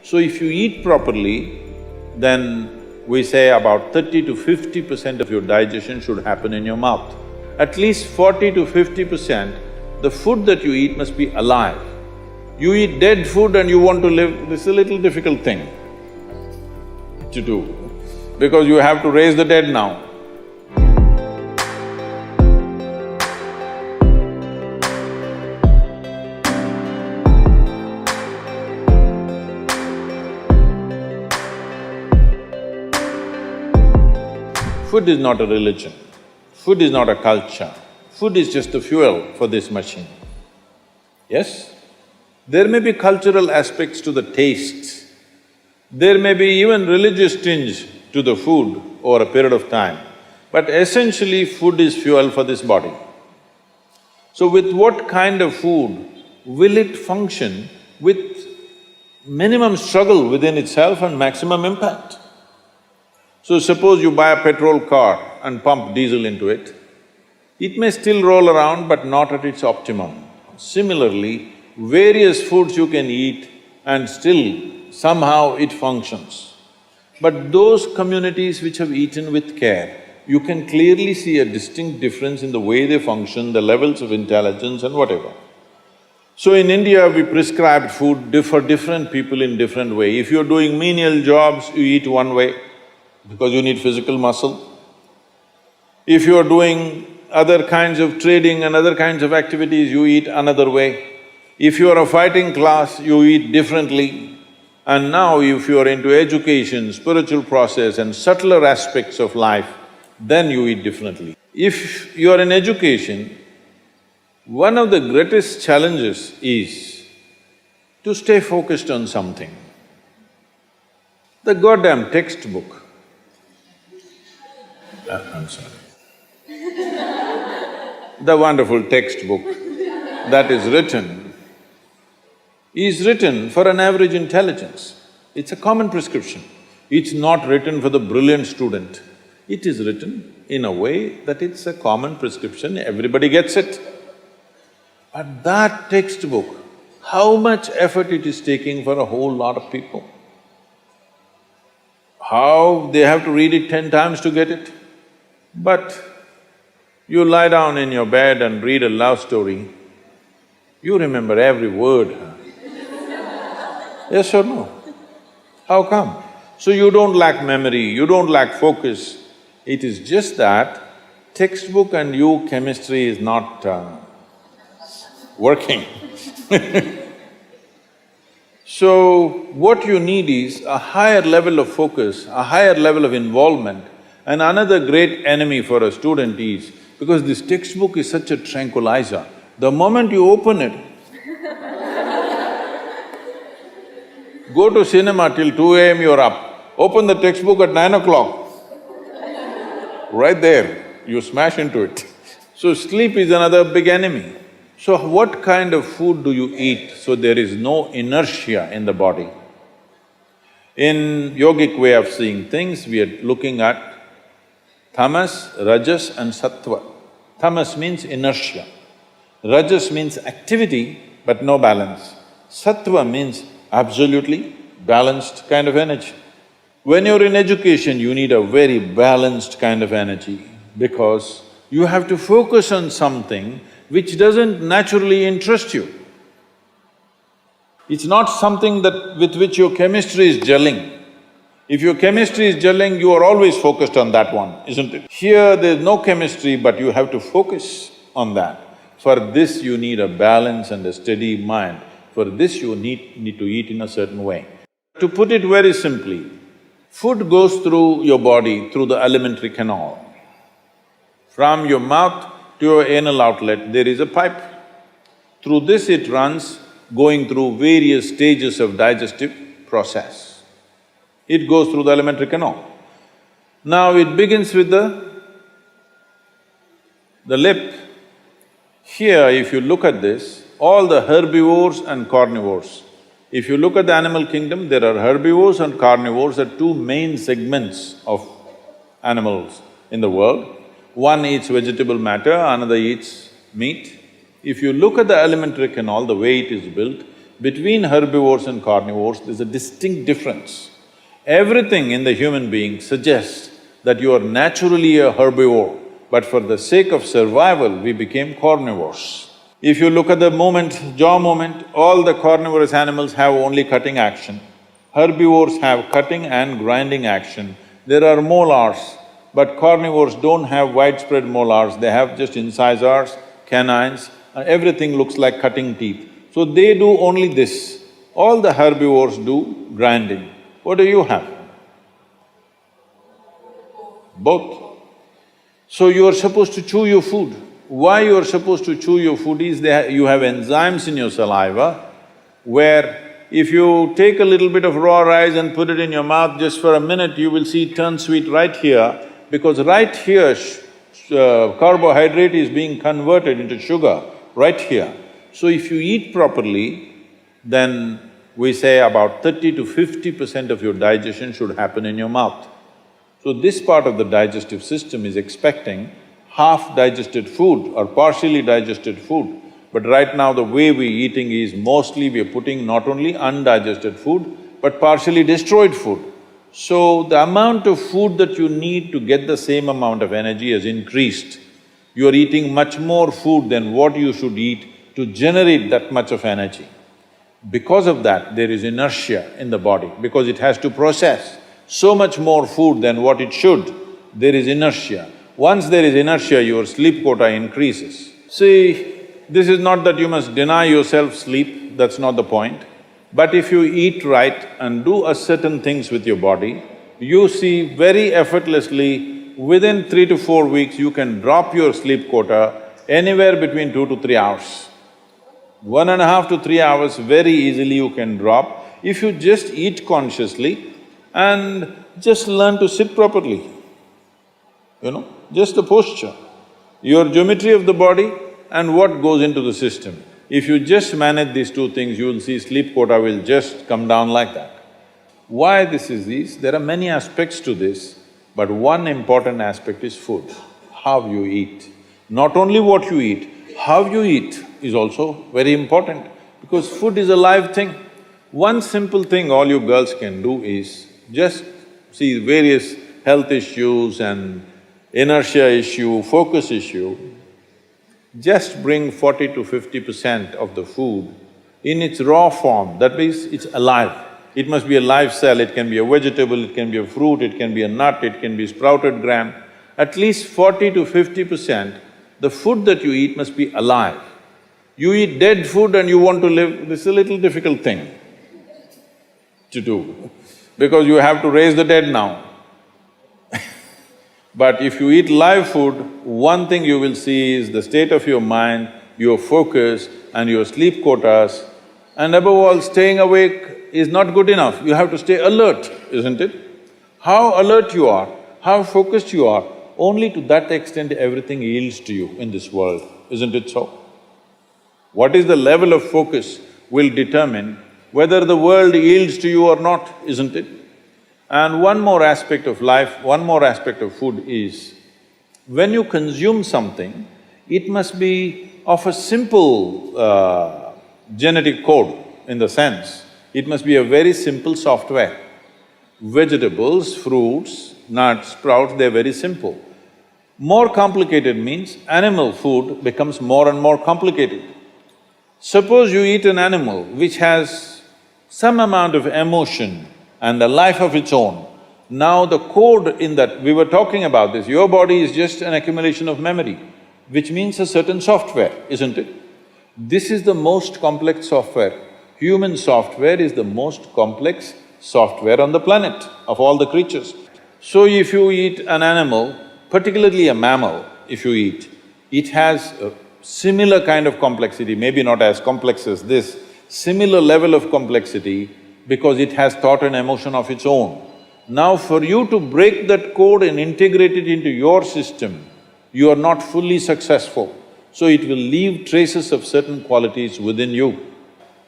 So if you eat properly, then we say about 30 to 50% of your digestion should happen in your mouth. At least 40 to 50%, the food that you eat must be alive. You eat dead food and you want to live, this is a little difficult thing to do, because you have to raise the dead now. Food is not a religion, food is not a culture, food is just the fuel for this machine. Yes? There may be cultural aspects to the tastes, there may be even religious tinge to the food over a period of time, but essentially food is fuel for this body. So with what kind of food will it function with minimum struggle within itself and maximum impact? So suppose you buy a petrol car and pump diesel into it, it may still roll around but not at its optimum. Similarly, various foods you can eat and still somehow it functions. But those communities which have eaten with care, you can clearly see a distinct difference in the way they function, the levels of intelligence and whatever. So in India, we prescribed food for different people in different way. If you're doing menial jobs, you eat one way, because you need physical muscle. If you are doing other kinds of trading and other kinds of activities, you eat another way. If you are a fighting class, you eat differently. And now if you are into education, spiritual process and subtler aspects of life, then you eat differently. If you are in education, one of the greatest challenges is to stay focused on something. The goddamn textbook, I'm sorry. The wonderful textbook that is written for an average intelligence. It's a common prescription. It's not written for the brilliant student. It is written in a way that it's a common prescription, everybody gets it. But that textbook, how much effort it is taking for a whole lot of people. How they have to read it 10 times to get it. But you lie down in your bed and read a love story, you remember every word, huh? Yes or no? How come? So you don't lack memory, you don't lack focus. It is just that textbook and you, chemistry is not working. So what you need is a higher level of focus, a higher level of involvement. And another great enemy for a student is, because this textbook is such a tranquilizer, the moment you open it, go to cinema till 2 a.m. you're up, open the textbook at 9 o'clock, right there, you smash into it. So sleep is another big enemy. So what kind of food do you eat so there is no inertia in the body? In yogic way of seeing things, we are looking at tamas, rajas and sattva. Tamas means inertia, rajas means activity but no balance, sattva means absolutely balanced kind of energy. When you're in education, you need a very balanced kind of energy because you have to focus on something which doesn't naturally interest you. It's not something with which your chemistry is gelling. If your chemistry is gelling, you are always focused on that one, isn't it? Here there's no chemistry, but you have to focus on that. For this you need a balance and a steady mind. For this you need to eat in a certain way. To put it very simply, food goes through your body through the alimentary canal. From your mouth to your anal outlet, there is a pipe. Through this it runs, going through various stages of digestive process. It goes through the alimentary canal. Now it begins with the lip. Here, if you look at this, all the herbivores and carnivores, if you look at the animal kingdom, there are herbivores and carnivores are two main segments of animals in the world. One eats vegetable matter, another eats meat. If you look at the alimentary canal, the way it is built, between herbivores and carnivores, there's a distinct difference. Everything in the human being suggests that you are naturally a herbivore, but for the sake of survival, we became carnivores. If you look at the jaw movement, all the carnivorous animals have only cutting action. Herbivores have cutting and grinding action. There are molars, but carnivores don't have widespread molars, they have just incisors, canines, and everything looks like cutting teeth. So they do only this. All the herbivores do grinding. What do you have? Both. So you are supposed to chew your food. Why you are supposed to chew your food is you have enzymes in your saliva where if you take a little bit of raw rice and put it in your mouth just for a minute, you will see it turn sweet right here, because right here carbohydrate is being converted into sugar, right here. So if you eat properly, then we say about 30 to 50% of your digestion should happen in your mouth. So this part of the digestive system is expecting half-digested food or partially digested food. But right now the way we're eating is mostly we're putting not only undigested food, but partially destroyed food. So the amount of food that you need to get the same amount of energy has increased. You are eating much more food than what you should eat to generate that much of energy. Because of that, there is inertia in the body, because it has to process so much more food than what it should, there is inertia. Once there is inertia, your sleep quota increases. See, this is not that you must deny yourself sleep, that's not the point. But if you eat right and do a certain things with your body, you see very effortlessly, within 3 to 4 weeks, you can drop your sleep quota anywhere between 2 to 3 hours. 1.5 to 3 hours very easily you can drop if you just eat consciously and just learn to sit properly, just the posture, your geometry of the body and what goes into the system. If you just manage these two things, you will see sleep quota will just come down like that. Why this is this? There are many aspects to this, but one important aspect is food, how you eat. Not only what you eat, how you eat is also very important, because food is a live thing. One simple thing all you girls can do is just see various health issues and inertia issue, focus issue, just bring 40 to 50% of the food in its raw form, that means it's alive. It must be a live cell, it can be a vegetable, it can be a fruit, it can be a nut, it can be sprouted gram. At least 40 to 50%, the food that you eat must be alive. You eat dead food and you want to live, this is a little difficult thing to do, because you have to raise the dead now. But if you eat live food, one thing you will see is the state of your mind, your focus and your sleep quotas, and above all, staying awake is not good enough, you have to stay alert, isn't it? How alert you are, how focused you are, only to that extent everything yields to you in this world, isn't it so? What is the level of focus will determine whether the world yields to you or not, isn't it? And one more aspect of life, one more aspect of food is, when you consume something, it must be of a simple genetic code in the sense, it must be a very simple software. Vegetables, fruits, nuts, sprouts, they're very simple. More complicated means animal food becomes more and more complicated. Suppose you eat an animal which has some amount of emotion and a life of its own. Now the code in that, we were talking about this, your body is just an accumulation of memory, which means a certain software, isn't it? This is the most complex software. Human software is the most complex software on the planet of all the creatures. So if you eat an animal, particularly a mammal, if you eat, it has a similar kind of complexity, maybe not as complex as this, similar level of complexity, because it has thought and emotion of its own. Now for you to break that code and integrate it into your system, you are not fully successful. So it will leave traces of certain qualities within you.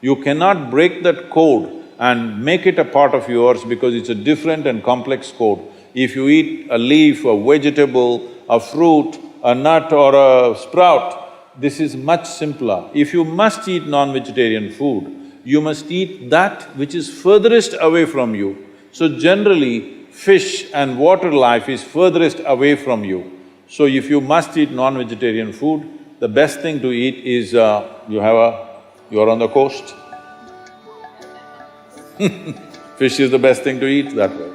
You cannot break that code and make it a part of yours because it's a different and complex code. If you eat a leaf, a vegetable, a fruit, a nut or a sprout, this is much simpler. If you must eat non-vegetarian food, you must eat that which is furthest away from you. So generally, fish and water life is furthest away from you. So if you must eat non-vegetarian food, the best thing to eat is, you're on the coast. Fish is the best thing to eat that way.